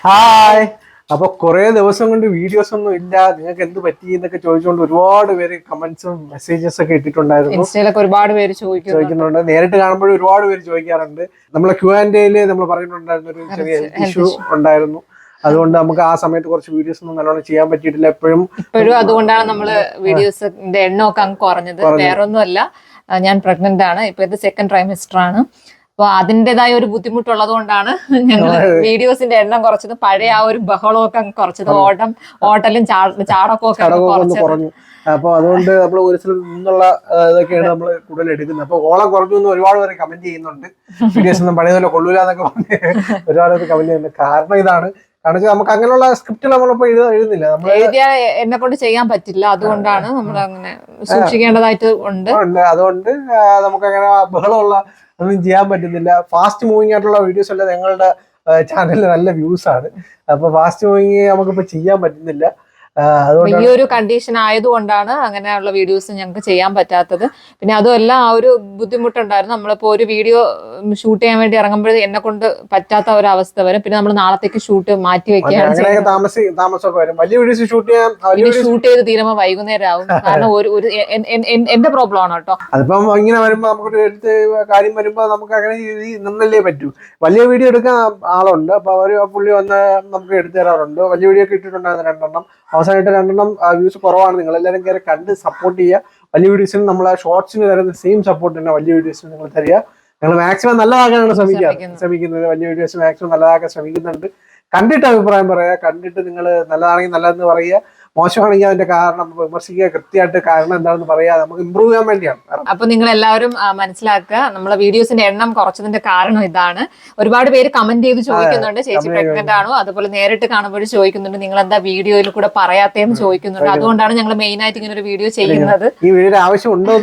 Hi. അപ്പൊ കുറെ ദിവസം കൊണ്ട് വീഡിയോസ് ഒന്നും ഇല്ല, നിങ്ങൾക്ക് എന്ത് പറ്റി എന്നൊക്കെ ചോദിച്ചുകൊണ്ട് ഒരുപാട് പേര് കമന്റ്സും മെസ്സേജസ് ഒക്കെ ഇട്ടിട്ടുണ്ടായിരുന്നു. ഇൻസ്റ്റയിലൊക്കെ ഒരുപാട് പേര് ചോദിക്കുന്നുണ്ട്. നേരിട്ട് കാണുമ്പോഴും ഒരുപാട് പേര് ചോദിക്കാറുണ്ട്. നമ്മളെ Q&Aയില് നമ്മൾ പറഞ്ഞിട്ടുണ്ടായിരുന്ന ഒരു ചെറിയ ഇഷ്യൂ ഉണ്ടായിരുന്നു. അതുകൊണ്ട് നമുക്ക് ആ സമയത്ത് കുറച്ച് വീഡിയോസ് ഒന്നും നല്ലോണം ചെയ്യാൻ പറ്റിയിട്ടില്ല. ഇപ്പോഴും അതുകൊണ്ടാണ് നമ്മള് വീഡിയോസിന്റെ എണ്ണമൊക്കെ അങ്ങ് കുറഞ്ഞത്. വേറൊന്നുമല്ല, ഞാൻ പ്രഗ്നന്റ് ആണ്. ഇപ്പൊ ഇത് സെക്കൻഡ് ട്രൈമിസ്റ്റർ ആണ്. അപ്പൊ അതിൻ്റെതായ ഒരു ബുദ്ധിമുട്ടുള്ളത് കൊണ്ടാണ് ഞങ്ങൾ വീഡിയോസിന്റെ എണ്ണം കുറച്ചത്. പഴയ ആ ഒരു ബഹളമൊക്കെ അങ്ങ് കുറച്ചത്. ഓട്ടലും ചാടക്കമൊക്കെ കുറഞ്ഞു. അപ്പൊ അതുകൊണ്ട് നമ്മൾ ഒരു സ്ഥലത്ത് നിന്നുള്ള ഇതൊക്കെയാണ് നമ്മൾ കൂടുതൽ എടുക്കുന്നത്. അപ്പൊ ഓളം കുറഞ്ഞു എന്ന് ഒരുപാട് പേര് കമന്റ് ചെയ്യുന്നുണ്ട്. വീഡിയോസ് ഒന്നും പഴയതുപോലെ കൊള്ളൂല എന്നൊക്കെ പറഞ്ഞ് ഒരുപാട് പേര് കമന്റ് ചെയ്യുന്നുണ്ട്. കാരണം ഇതാണ്, കാരണം നമുക്ക് അങ്ങനെയുള്ള സ്ക്രിപ്റ്റ് നമ്മളിപ്പോ എഴുതുന്നില്ല. നമ്മൾ എന്നെ കൊണ്ട് ചെയ്യാൻ പറ്റില്ല. അതുകൊണ്ടാണ് നമ്മൾ അങ്ങനെ സൂക്ഷിക്കേണ്ടതായിട്ട് ഉണ്ട്. അതുകൊണ്ട് നമുക്ക് അങ്ങനെ ബഹളമുള്ള ഒന്നും ചെയ്യാൻ പറ്റുന്നില്ല. ഫാസ്റ്റ് മൂവിങ് ആയിട്ടുള്ള വീഡിയോസ് അല്ല ഞങ്ങളുടെ ചാനലിൽ നല്ല വ്യൂസ് ആണ്. അപ്പൊ ഫാസ്റ്റ് മൂവിങ് നമുക്കിപ്പോ ചെയ്യാൻ പറ്റുന്നില്ല. ഈ ഒരു കണ്ടീഷൻ ആയതുകൊണ്ടാണ് അങ്ങനെയുള്ള വീഡിയോസ് ഞങ്ങൾക്ക് ചെയ്യാൻ പറ്റാത്തത്. പിന്നെ അതുമല്ല, ആ ഒരു ബുദ്ധിമുട്ടുണ്ടായിരുന്നു. നമ്മളിപ്പോ ഒരു വീഡിയോ ഷൂട്ട് ചെയ്യാൻ വേണ്ടി ഇറങ്ങുമ്പോഴേ എന്നെ കൊണ്ട് പറ്റാത്ത ഒരു അവസ്ഥ വരും. പിന്നെ നമ്മൾ നാളത്തേക്ക് ഷൂട്ട് മാറ്റി വെക്കുകയാണ്. ഷൂട്ട് ചെയ്ത് തീരുമ്പോൾ വൈകുന്നേരം ആവും. കാരണം ഒരു എന്റെ പ്രോബ്ലം ആണ് കേട്ടോ. അതിപ്പം ഇങ്ങനെ വരുമ്പോ നമുക്കൊരു കാര്യം വരുമ്പോ നമുക്ക് അങ്ങനെ നിന്നല്ലേ പറ്റൂ. വലിയ വീഡിയോ എടുക്കാൻ ആളുണ്ട്. അപ്പൊ അവര് പുള്ളി വന്ന് നമുക്ക് എടുത്തു തരാറുണ്ട്. വലിയ വീഡിയോ ഒക്കെ ഇട്ടിട്ടുണ്ടായിരുന്നു 2 അവസാനമായിട്ട് 2 വ്യൂസ് കുറവാണ്. നിങ്ങൾ എല്ലാവരും കയറി കണ്ട് സപ്പോർട്ട് ചെയ്യുക. വലിയ വീഡിയോസിന് നമ്മൾ ആ ഷോർട്സിന് തരുന്ന സെയിം സപ്പോർട്ട് തന്നെ വലിയ വീഡിയോസിന് നിങ്ങൾ തരിക. ഞങ്ങൾ മാക്സിമം നല്ലതാക്കാനാണ് ശ്രമിക്കുന്നത്. വലിയ വീഡിയോസ് മാക്സിമം നല്ലതാക്കാൻ ശ്രമിക്കുന്നുണ്ട്. കണ്ടിട്ട് അഭിപ്രായം പറയുക. കണ്ടിട്ട് നിങ്ങൾ നല്ലതാണെങ്കിൽ നല്ലതെന്ന് പറയുക, മോശമാണെങ്കിൽ അതിന്റെ കാരണം വിമർശിക്കുക. കൃത്യമായിട്ട് കാരണം എന്താണെന്ന് പറയാ, നമുക്ക് ഇമ്പ്രൂവ് ചെയ്യാൻ വേണ്ടിയാണ്. അപ്പൊ നിങ്ങൾ എല്ലാവരും മനസ്സിലാക്കുക, നമ്മളെ വീഡിയോസിന്റെ എണ്ണം കുറച്ചതിന്റെ കാരണം ഇതാണ്. ഒരുപാട് പേര് കമന്റ് ചെയ്ത് ചോദിക്കുന്നുണ്ട്, ചേച്ചി പ്രഗ്നന്റ് ആണോ? അതുപോലെ നേരിട്ട് കാണുമ്പോഴും ചോദിക്കുന്നുണ്ട്, നിങ്ങൾ എന്താ വീഡിയോയിൽ കൂടെ പറയാത്തേന്ന് ചോദിക്കുന്നുണ്ട്. അതുകൊണ്ടാണ് ഞങ്ങൾ മെയിൻ ആയിട്ട് ഇങ്ങനെ ഒരു വീഡിയോ ചെയ്യുന്നത്. ഈ വീഡിയോ ആവശ്യമുണ്ടോ?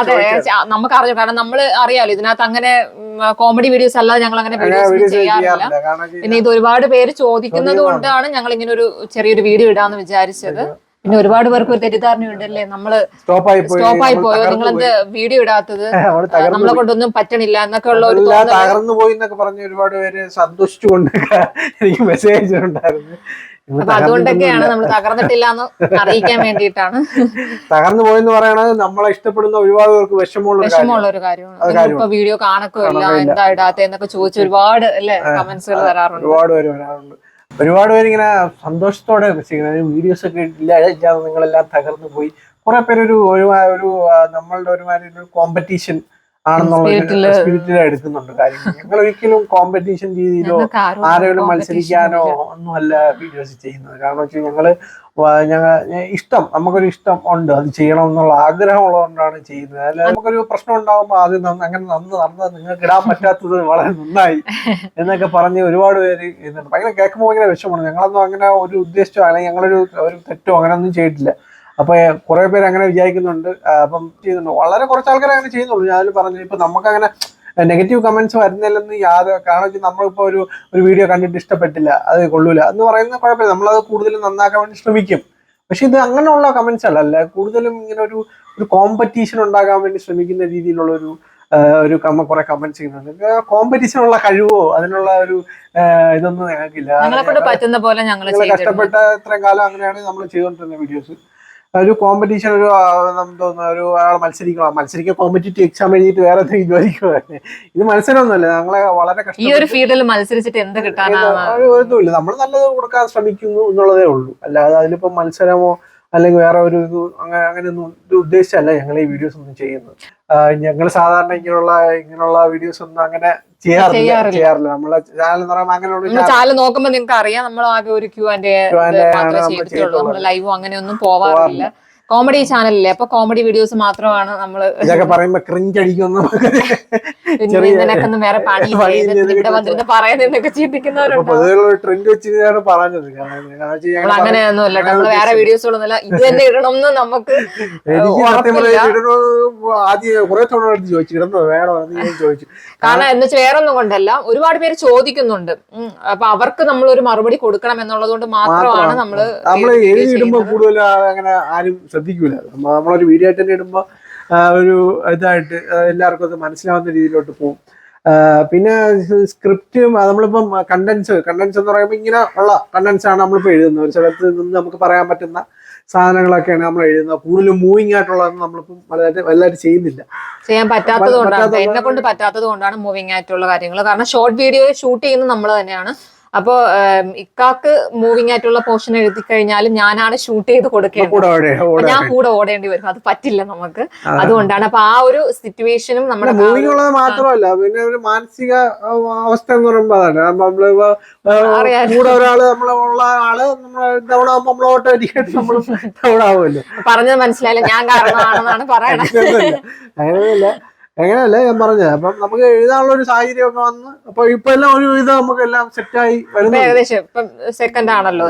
അതെ, നമുക്ക് അറിയാം. കാരണം നമ്മൾ അറിയാലോ, ഇതിനകത്ത് അങ്ങനെ കോമഡി വീഡിയോസ് അല്ലാതെ ഞങ്ങൾ അങ്ങനെ വീഡിയോസ് ചെയ്യാറില്ല. പിന്നെ ഇത് ഒരുപാട് പേര് ചോദിക്കുന്നത് കൊണ്ടാണ് ഞങ്ങൾ ഇങ്ങനെ ഒരു ചെറിയൊരു വീഡിയോ ഇടാന്ന് വിചാരിച്ചത്. പിന്നെ ഒരുപാട് പേർക്ക് ഒരു തെറ്റിദ്ധാരണയുണ്ടല്ലേ, നമ്മള് സ്റ്റോപ്പായി പോയോ, നിങ്ങളെന്ത് വീഡിയോ ഇടാത്തത്, നമ്മളെ കൊണ്ടൊന്നും പറ്റണില്ല എന്നൊക്കെ ഉള്ള ഒരു തകർന്നു പോയി എന്നൊക്കെ പറഞ്ഞ് ഒരുപാട് പേര് സന്തോഷിച്ചുകൊണ്ട് എനിക്ക് മെസ്സേജ് ഉണ്ടായിരുന്നു. അപ്പൊ അതുകൊണ്ടൊക്കെയാണ് നമ്മൾ തകർന്നിട്ടില്ല എന്ന് അറിയിക്കാൻ വേണ്ടിയിട്ടാണ്. തകർന്നു പോയെന്ന് പറയണത് നമ്മളെ ഇഷ്ടപ്പെടുന്ന ഒരുപാട് പേർക്ക് വിഷമമുള്ള ഒരു കാര്യമാണ്. ഇപ്പൊ വീഡിയോ കാണക്കില്ല, എന്താ ഇടാത്ത എന്നൊക്കെ ചോദിച്ച് ഒരുപാട് കമന്റ്സുകൾ വരാറുണ്ട്. ഒരുപാട് പേര് വരാറുണ്ട്. ഒരുപാട് പേര് ഇങ്ങനെ സന്തോഷത്തോടെ വീഡിയോസ് ഒക്കെ ഇല്ല, നിങ്ങളെല്ലാം തകർന്നു പോയി. കുറെ പേര് ഒരു നമ്മളുടെ ഒരു കോമ്പറ്റീഷൻ ആണെന്നുള്ള സ്പിരിറ്റിൽ എടുക്കുന്നുണ്ട് കാര്യങ്ങൾ. ഞങ്ങൾ ഒരിക്കലും കോമ്പറ്റീഷൻ രീതിയിലോ ആരെങ്കിലും മത്സരിക്കാനോ ഒന്നും അല്ല വീഡിയോസ് ചെയ്യുന്നത്. കാരണം വെച്ചാൽ നമുക്കൊരു ഇഷ്ടം ഉണ്ട്, അത് ചെയ്യണം എന്നുള്ള ആഗ്രഹം ഉള്ളതുകൊണ്ടാണ് ചെയ്യുന്നത്. അല്ല നമുക്കൊരു പ്രശ്നം ഉണ്ടാകുമ്പോൾ അത് അങ്ങനെ നടന്നത് നിങ്ങൾക്ക് ഇടാൻ പറ്റാത്തത് വളരെ നന്നായി എന്നൊക്കെ പറഞ്ഞ് ഒരുപാട് പേര് ചെയ്യുന്നുണ്ട്. ഭയങ്കര കേൾക്കുമ്പോൾ ഭയങ്കര വിഷമമാണ്. ഞങ്ങളൊന്നും അങ്ങനെ ഒരു ഉദ്ദേശിച്ചോ അല്ലെങ്കിൽ ഞങ്ങളൊരു തെറ്റോ അങ്ങനെ ഒന്നും ചെയ്തിട്ടില്ല. അപ്പൊ കുറെ പേര് അങ്ങനെ വിചാരിക്കുന്നുണ്ട്. അപ്പം ചെയ്യുന്നുണ്ട്, വളരെ കുറച്ച് ആൾക്കാർ അങ്ങനെ ചെയ്യുന്നുള്ളൂ. ഞാൻ പറഞ്ഞു, ഇപ്പൊ നമുക്കങ്ങനെ നെഗറ്റീവ് കമന്റ്സ് വരുന്നില്ലെന്ന് കാരണം നമ്മളിപ്പോ ഒരു വീഡിയോ കണ്ടിട്ട് ഇഷ്ടപ്പെട്ടില്ല, അത് കൊള്ളൂല എന്ന് പറയുന്ന കുഴപ്പമില്ല, നമ്മളത് കൂടുതലും നന്നാക്കാൻ വേണ്ടി ശ്രമിക്കും. പക്ഷെ ഇത് അങ്ങനെയുള്ള കമന്റ്സ് അല്ല, കൂടുതലും ഇങ്ങനെ ഒരു കോമ്പറ്റീഷൻ ഉണ്ടാകാൻ വേണ്ടി ശ്രമിക്കുന്ന രീതിയിലുള്ള കുറെ കമന്റ്സ് ചെയ്യുന്നുണ്ട്. കോമ്പറ്റീഷനുള്ള കഴിവോ അതിനുള്ള ഒരു ഇതൊന്നും ഞങ്ങൾക്കില്ല. കഷ്ടപ്പെട്ട ഇത്രയും കാലം അങ്ങനെയാണ് നമ്മൾ ചെയ്തുകൊണ്ടിരുന്ന വീഡിയോസ്. ഒരു കോമ്പറ്റീഷൻ, ഒരാൾ മത്സരിക്കുക കോമ്പറ്റീറ്റീവ് എക്സാം എഴുതിയിട്ട് വേറെ എന്തെങ്കിലും ജോലിക്കുവാണ്. ഇത് മത്സരമൊന്നുമല്ല. ഞങ്ങളെ വളരെ ഒന്നുമില്ല, നമ്മൾ നല്ലത് കൊടുക്കാൻ ശ്രമിക്കുന്നു എന്നുള്ളതേ ഉള്ളൂ. അല്ലാതെ അതിലിപ്പോ മത്സരമോ അല്ലെങ്കിൽ വേറെ അങ്ങനെയൊന്നും ഉദ്ദേശിച്ചല്ല ഞങ്ങൾ ഈ വീഡിയോസ് ഒന്നും ചെയ്യുന്നത്. ഞങ്ങൾ സാധാരണ ഇങ്ങനെയുള്ള വീഡിയോസ് ഒന്നും അങ്ങനെ ചെയ്യാറില്ല. നമ്മളെ ചാനൽ എന്ന് പറയുമ്പോൾ അങ്ങനെയുള്ള ചാനൽ നോക്കുമ്പോൾ നിങ്ങൾക്ക് അറിയാം, നമ്മൾ ആകെ ഒരു Q&A ലൈവും അങ്ങനെയൊന്നും പോവാറില്ല. കോമഡി ചാനലല്ലേ, അപ്പൊ കോമഡി വീഡിയോസ് മാത്രമാണ് നമ്മൾ. ഇതൊക്കെ പറയുമ്പോ ക്രിഞ്ച് അടിക്കുന്നു, വേറെ പണി ഇവിടെ വന്നിരുന്ന് പറയുന്നതൊക്കെ ചിന്തിക്കുന്നവരുണ്ട്. ട്രെൻഡ് വെച്ചാണ് പറഞ്ഞത്. അങ്ങനെയൊന്നുമല്ല, നമ്മള് വേറെ വീഡിയോസുകളൊന്നുമില്ല, ഇത് തന്നെ ഇടണമെന്ന് നമുക്ക് ആദ്യം കുറെ തവണ ചോദിച്ചു ഇടണോ വേണോ എന്ന് ചോദിച്ചു. കാരണം എന്ന് വെച്ചാൽ വേറെ ഒന്നും കൊണ്ടല്ല, ഒരുപാട് പേര് ചോദിക്കുന്നുണ്ട്. അപ്പൊ അവർക്ക് നമ്മൾ ഒരു മറുപടി കൊടുക്കണം എന്നുള്ളത് കൊണ്ട് മാത്രമാണ് നമ്മൾ എഴുതിയിടുമ്പോ കൂടുതൽ അങ്ങനെ ആരും ശ്രദ്ധിക്കൂല. നമ്മളൊരു വീഡിയോ ആയിട്ട് തന്നെ ഇടുമ്പോ ഒരു ഇതായിട്ട് എല്ലാവർക്കും അത് മനസ്സിലാവുന്ന രീതിയിലോട്ട് പോകും. പിന്നെ സ്ക്രിപ്റ്റും നമ്മളിപ്പം കണ്ടൻസ് എന്ന് പറയുമ്പോൾ ഇങ്ങനെ ഉള്ള കണ്ടൻസ് ആണ് നമ്മളിപ്പോൾ എഴുതുന്നത്. ഒരു സ്ഥലത്ത് നിന്ന് നമുക്ക് പറയാൻ പറ്റുന്ന സാധനങ്ങളൊക്കെയാണ് നമ്മൾ എഴുതുന്നത്. കൂടുതലും മൂവിങ് ആയിട്ടുള്ളതൊന്നും നമ്മളിപ്പം വലുതായിട്ട് ചെയ്യാൻ പറ്റാത്തത് കൊണ്ടാണ്, എന്നെ കൊണ്ട് പറ്റാത്തത് കൊണ്ടാണ് മൂവിങ് ആയിട്ടുള്ള കാര്യങ്ങൾ. കാരണം ഷോർട്ട് വീഡിയോ ഷൂട്ട് ചെയ്യുന്നത് നമ്മൾ തന്നെയാണ്. അപ്പോ ഇക്കാക്ക് മൂവിങ് ആയിട്ടുള്ള പോർഷൻ എഴുതി കഴിഞ്ഞാലും ഞാനാണ് ഷൂട്ട് ചെയ്ത് കൊടുക്കേണ്ടത്. ഞാൻ കൂടെ ഓടേണ്ടി വരും, അത് പറ്റില്ല നമുക്ക്. അതുകൊണ്ടാണ് അപ്പൊ ആ ഒരു സിറ്റുവേഷനും നമ്മുടെ മൂവിങ് ഉള്ളത് മാത്രമല്ല, പിന്നെ ഒരു മാനസിക അവസ്ഥ എന്ന് പറയുമ്പോൾ അതാണ് നമ്മള് കൂടെ ഒരാള് ഉള്ള ആള് ഡൗൺ ആകുമ്പോൾ നമ്മൾ ഓട്ടോമാറ്റിക്കായിട്ട് നമ്മൾ ഡൗൺ ആവുമല്ലോ. പറഞ്ഞത് മനസ്സിലായില്ല, ഞാൻ കാരണമാണെന്നാണ് പറയണത്. അങ്ങനെയല്ല ഞാൻ പറഞ്ഞത്. അപ്പം നമുക്ക് എഴുതാനുള്ള ഒരു സാഹചര്യം ഒക്കെ വന്ന് അപ്പൊ ഇപ്പൊ എല്ലാം ഒരു ഇത് നമുക്ക് എല്ലാം സെറ്റായി വരുന്നു. ഏകദേശം സെക്കൻഡ് ആണല്ലോ,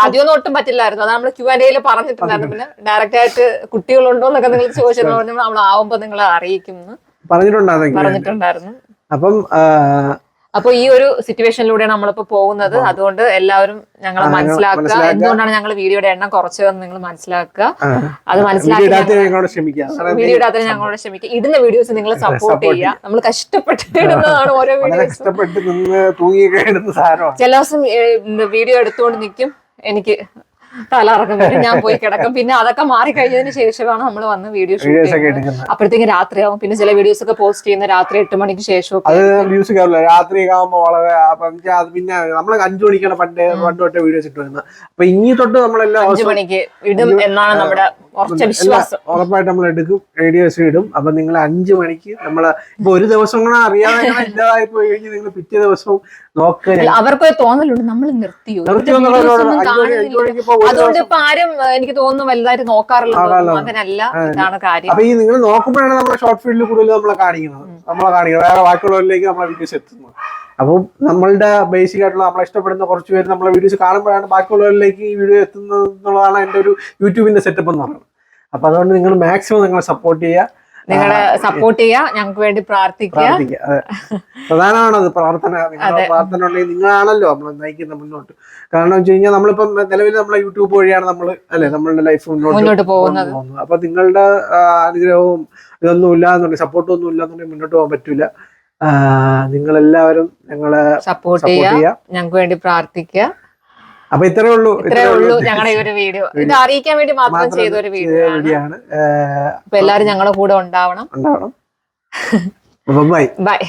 ആദ്യമൊന്നും ഒട്ടും പറ്റില്ലായിരുന്നു. അത് നമ്മൾ Q&A പറഞ്ഞിട്ടുണ്ടായിരുന്നു. പിന്നെ ഡയറക്റ്റ് ആയിട്ട് കുട്ടികളുണ്ടോ എന്നൊക്കെ നിങ്ങൾ ചോദിച്ചത് നമ്മൾ ആവുമ്പോ നിങ്ങളെ അറിയിക്കും പറഞ്ഞിട്ടുണ്ടായിരുന്നു. അപ്പം അപ്പൊ ഈ ഒരു സിറ്റുവേഷനിലൂടെയാണ് നമ്മളിപ്പോ പോകുന്നത്. അതുകൊണ്ട് എല്ലാവരും ഞങ്ങളെ മനസ്സിലാക്കുക. എന്തുകൊണ്ടാണ് ഞങ്ങൾ വീഡിയോയുടെ എണ്ണം കുറച്ചതെന്ന് നിങ്ങൾ മനസ്സിലാക്കുക. അത് മനസ്സിലാക്കി വീഡിയോ ഇടാത്തതിന് ഞങ്ങളോട് ക്ഷമിക്കുക. ഇടുന്ന വീഡിയോസ് നിങ്ങൾ സപ്പോർട്ട് ചെയ്യുക. നമ്മൾ കഷ്ടപ്പെട്ട് ഇടുന്നതാണ് ഓരോ വീഡിയോസ്. ചില ദിവസം വീഡിയോ എടുത്തുകൊണ്ട് നിൽക്കും, എനിക്ക് തലറക്കം വരും, ഞാൻ പോയി കിടക്കും. പിന്നെ അതൊക്കെ മാറി കഴിഞ്ഞതിന് ശേഷമാണ് നമ്മൾ വന്ന് വീഡിയോ ഷൂട്ട് ചെയ്യുന്നത്. അപ്പോഴത്തേക്കും രാത്രിയാവും. പിന്നെ ചില വീഡിയോസ് ഒക്കെ പോസ്റ്റ് ചെയ്യുന്ന രാത്രി 8 മണിക്ക് ശേഷം. രാത്രി ആകുമ്പോൾ വളരെ പിന്നെ നമ്മൾ 5 മണിക്കാണ് പണ്ട് തൊട്ട് വീഡിയോസ് ഇട്ട് വരുന്നത്. അപ്പൊ ഇനി തൊട്ട് നമ്മളെല്ലാം 5 മണിക്ക് ഇടും എന്നാണ് നമ്മുടെ വിശ്വാസം. ഉറപ്പായിട്ട് നമ്മൾ എടുക്കും, വീഡിയോസ് ഇടും. അപ്പൊ നിങ്ങൾ 5 മണിക്ക് നമ്മള് ഇപ്പൊ ഒരു ദിവസം കൂടെ അറിയാതെ ഇല്ലാതായി പോയി കഴിഞ്ഞാൽ നിങ്ങൾ പിറ്റേ ദിവസവും നോക്കുക. അവർക്കൊരു തോന്നലുണ്ട് നമ്മൾ നിർത്തിയോ, അതുകൊണ്ട് ഇപ്പൊ ആരും എനിക്ക് തോന്നുന്നു വലുതായിട്ട് നോക്കാറില്ല. അങ്ങനല്ല, ഇതാണ് കാര്യം. അപ്പൊ ഈ നിങ്ങൾ നോക്കുമ്പോഴാണ് നമ്മളെ ഷോർട്ട് ഫീൽഡിൽ കൂടുതൽ നമ്മളെ കാണിക്കുന്നത് വേറെ ബാക്കിയുള്ളവരിലേക്ക് നമ്മളെ വീഡിയോസ് എത്തുന്നത്. അപ്പം നമ്മളുടെ ബേസിക് ആയിട്ടുള്ള നമ്മളെ ഇഷ്ടപ്പെടുന്ന കുറച്ച് പേര് നമ്മളെ വീഡിയോസ് കാണുമ്പോഴാണ് ബാക്കിയുള്ളവരിലേക്ക് ഈ വീഡിയോ എത്തുന്നത് എന്നുള്ളതാണ് എൻ്റെ ഒരു യൂട്യൂബിന്റെ സെറ്റപ്പ് എന്ന് പറയുന്നത്. അപ്പൊ അതുകൊണ്ട് നിങ്ങൾ മാക്സിമം നിങ്ങളെ സപ്പോർട്ട് ചെയ്യുക, ഞങ്ങൾക്ക് വേണ്ടി പ്രാർത്ഥിക്കുക. പ്രധാനമാണത് പ്രാർത്ഥന. നിങ്ങളുടെ പ്രാർത്ഥന ഉണ്ടെങ്കിൽ നിങ്ങളാണല്ലോ നമ്മൾ നയിക്കുന്ന മുന്നോട്ട്. കാരണം വെച്ച് കഴിഞ്ഞാൽ നമ്മളിപ്പം നിലവിൽ നമ്മളെ യൂട്യൂബ് വഴിയാണ് നമ്മളുടെ ലൈഫ് മുന്നോട്ട് പോകുന്നത്. അപ്പൊ നിങ്ങളുടെ അനുഗ്രഹവും ഇതൊന്നും ഇല്ലാന്നുണ്ടെങ്കിൽ സപ്പോർട്ടും ഒന്നും ഇല്ലാന്നുണ്ടെങ്കിൽ മുന്നോട്ട് പോകാൻ പറ്റൂല. നിങ്ങളെല്ലാവരും ഞങ്ങളെ സപ്പോർട്ട് ചെയ്യുക, ഞങ്ങൾക്ക് വേണ്ടി പ്രാർത്ഥിക്കുക. അപ്പൊ ഇത്രേ ഉള്ളൂ ഞങ്ങളുടെ ഈ ഒരു വീഡിയോ. ഇത് അറിയിക്കാൻ വേണ്ടി മാത്രം ചെയ്ത ഒരു വീഡിയോ ആണ്. അപ്പൊ എല്ലാരും ഞങ്ങളുടെ കൂടെ ഉണ്ടാവണം. ബൈ.